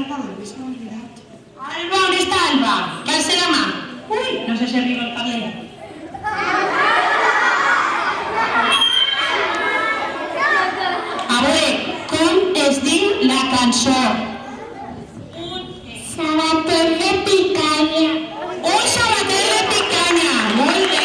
cargador, se m'ha olvidat. Alba, on està Alba? Que alça la mà. Ui, no sé si arriba el parler. A veure, com es diu la cançó? Sabater de picanya. Un sabater de picanya. Molt bé.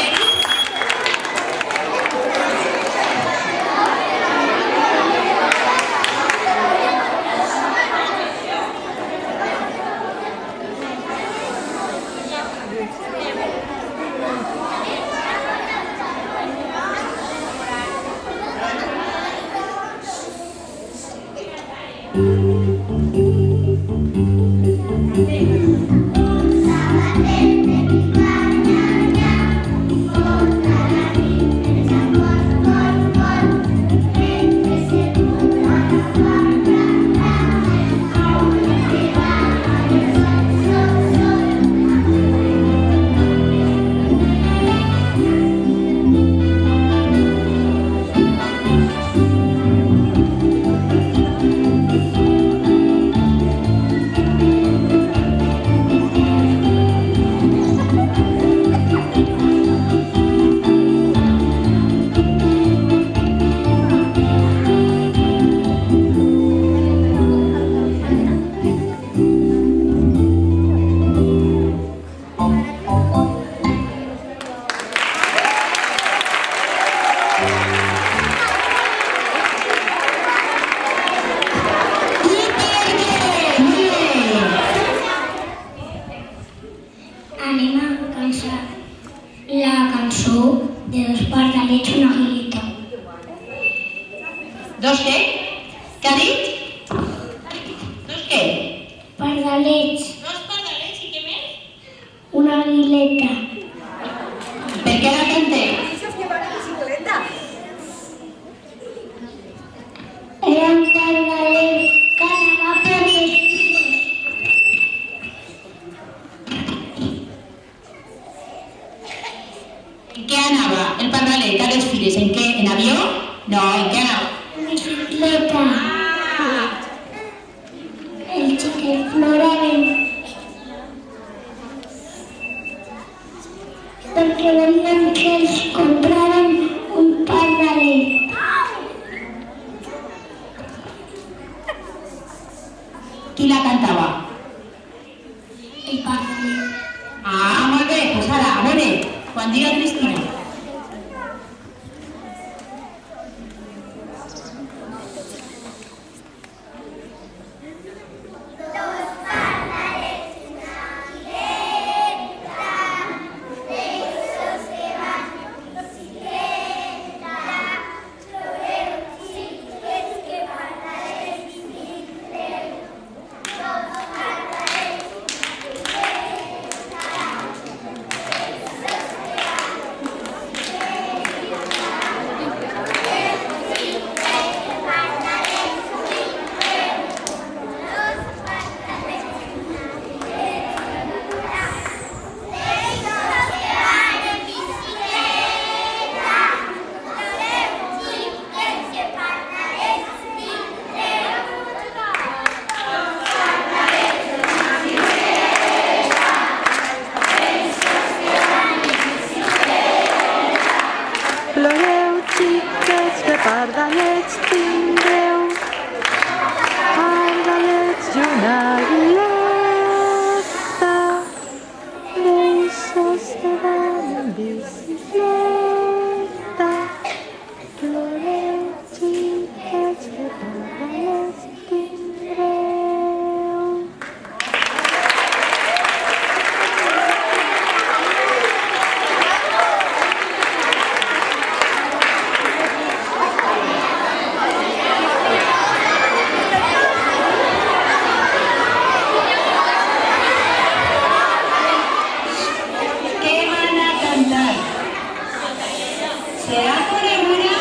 Anem a cantar la cançó de dos pardalets i una aguilita. Dos què? Què ha dit? Dos què? Pardalets, Dos pardalets i què més? una aguileta. Per què la cantem? Era un pardalet que anava per les files. En què anava el pardalet a les files? En què? En avió? No, en què anava? En bicicleta. El xiquet ploraven perquè volien que els compraren un pardalet. Qui la cantava? El pardalet. Ah, molt bé, doncs ara, a veure, quan diga Cristina. Ploreu, xiquets, que pardalets tindreu, pardalets i una aguileta, deixos que van en bicicleta. Ploreu, xiquets, que pardalets tindreu. Què van a cantar? Serà coneguda?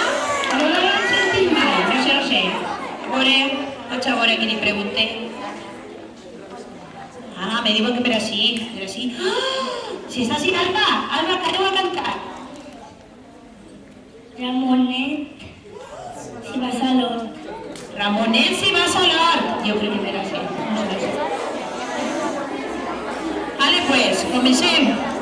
No l'han sentit mai, no sé, no sé. A veure, vaig a veure qui li pregunte. Ah, me diuen que per així, per així. Ah, si està sin Alba, Alba, que aneu a cantar. Ramonet, si vas a l'hort. Ramonet, si vas a l'hort. Jo crec que per així, no sé. Comencem.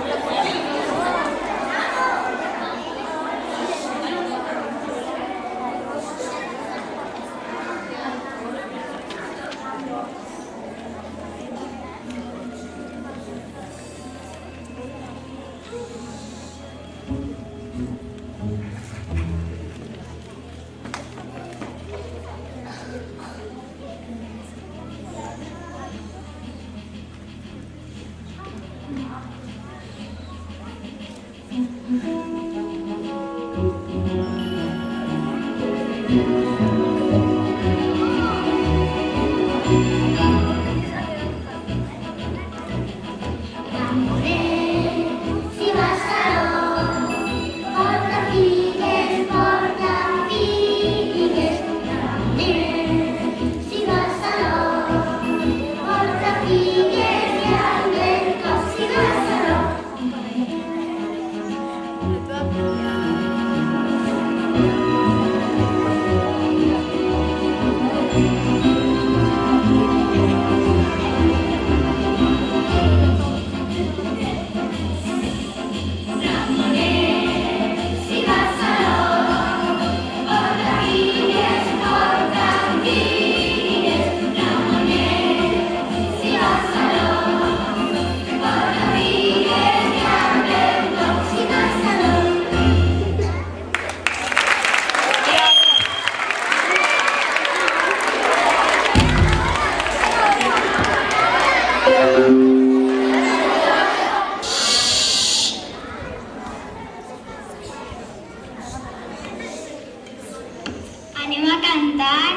Anem a cantar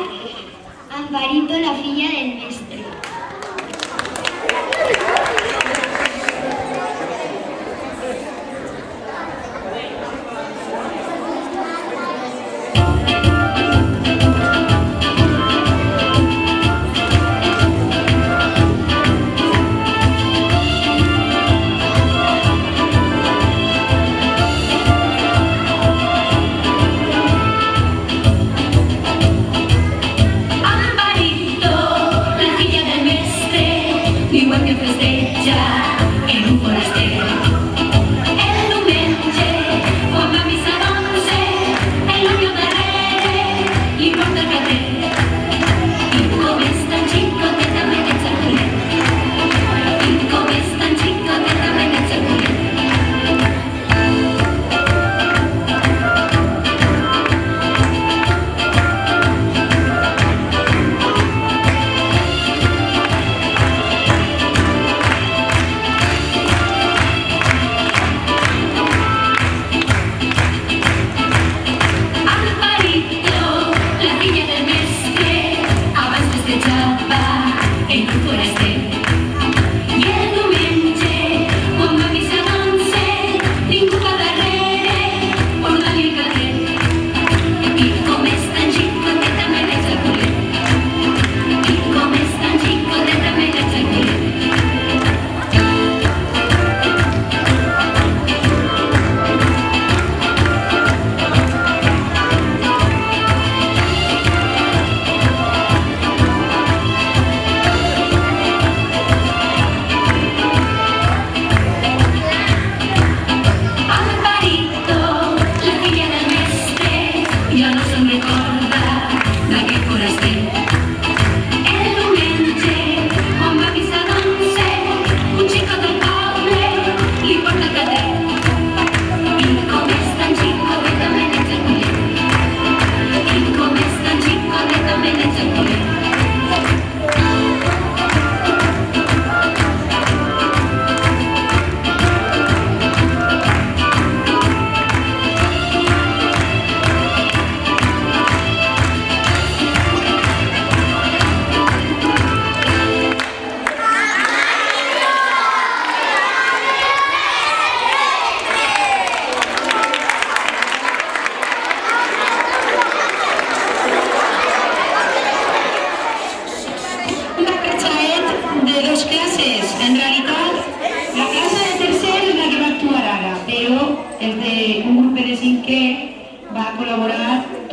Amparito, la filla del mestre.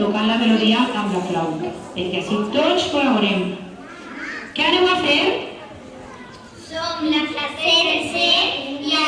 tocant la melodia amb la flauta, perquè així tots col·laborem. Què aneu a fer? Som la classe tercer i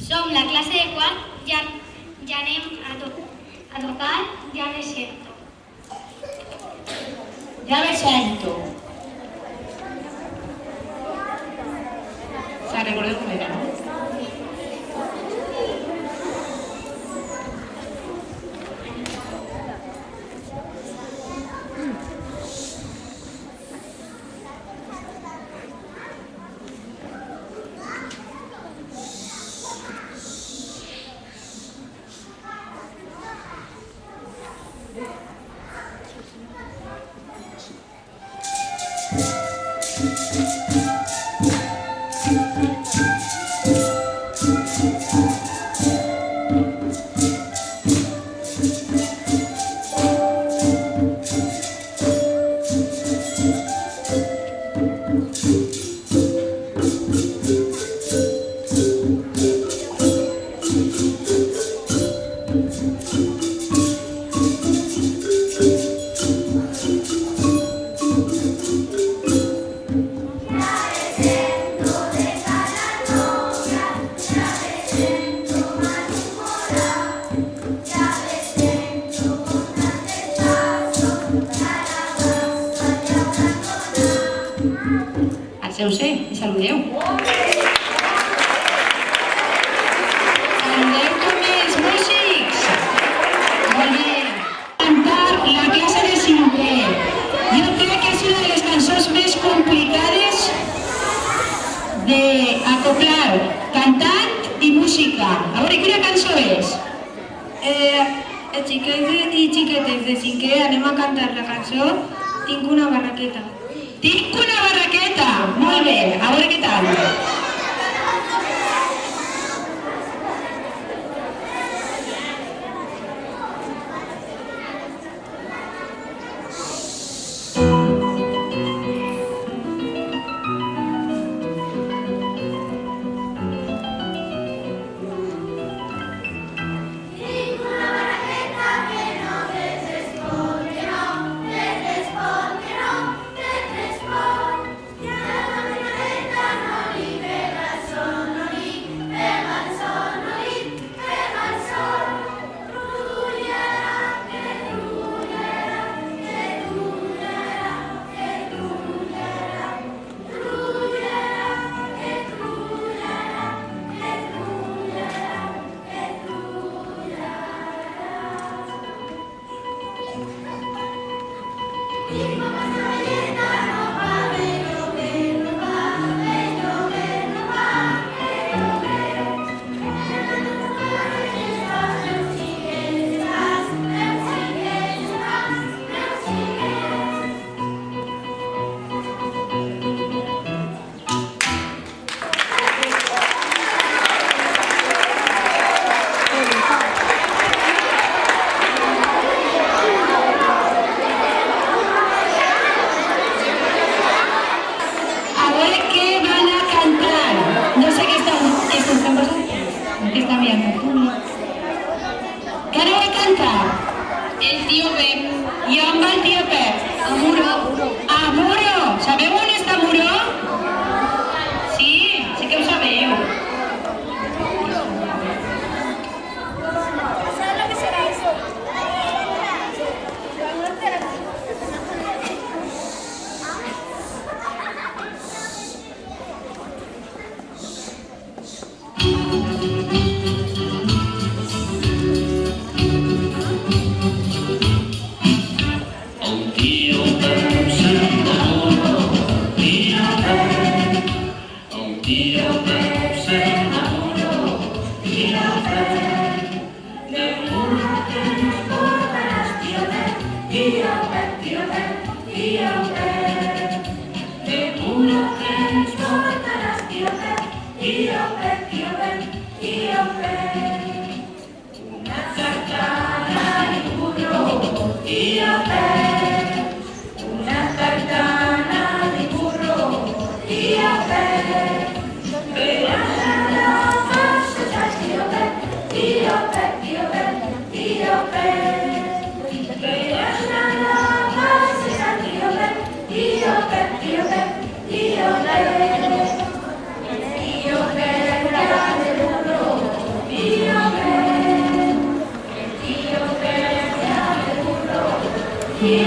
Som la classe de quart, ja anem a tocar, ja me sento. Ja me sento. Se'n recordeu com era, no? Alceu-se i saludeu. Saludeu com els músics. Molt bé. Cantar la classe de cinquè. Jo crec que és una de les cançons més complicades d'acoplar cantant i música. A veure, quina cançó és? Els xiquets i xiquetes de cinquè anem a cantar la cançó Tinc una barraqueta. Tinc una barraqueta. Molt bé. A veure què tal.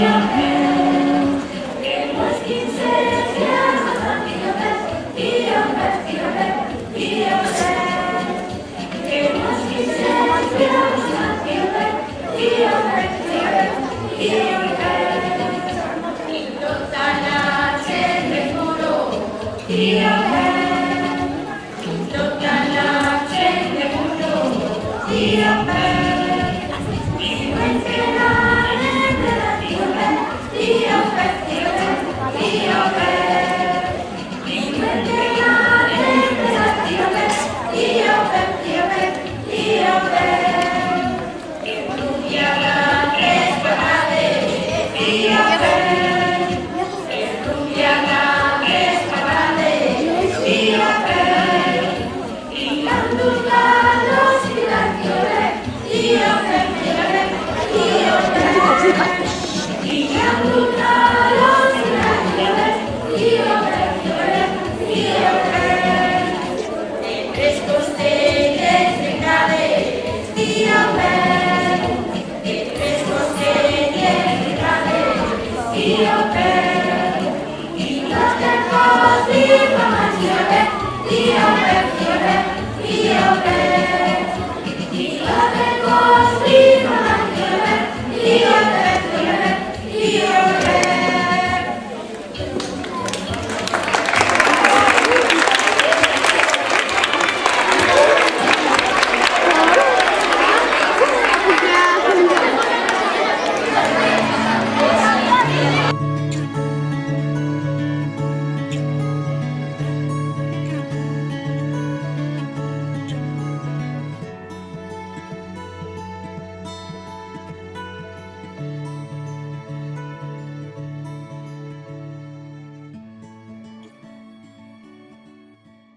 Io per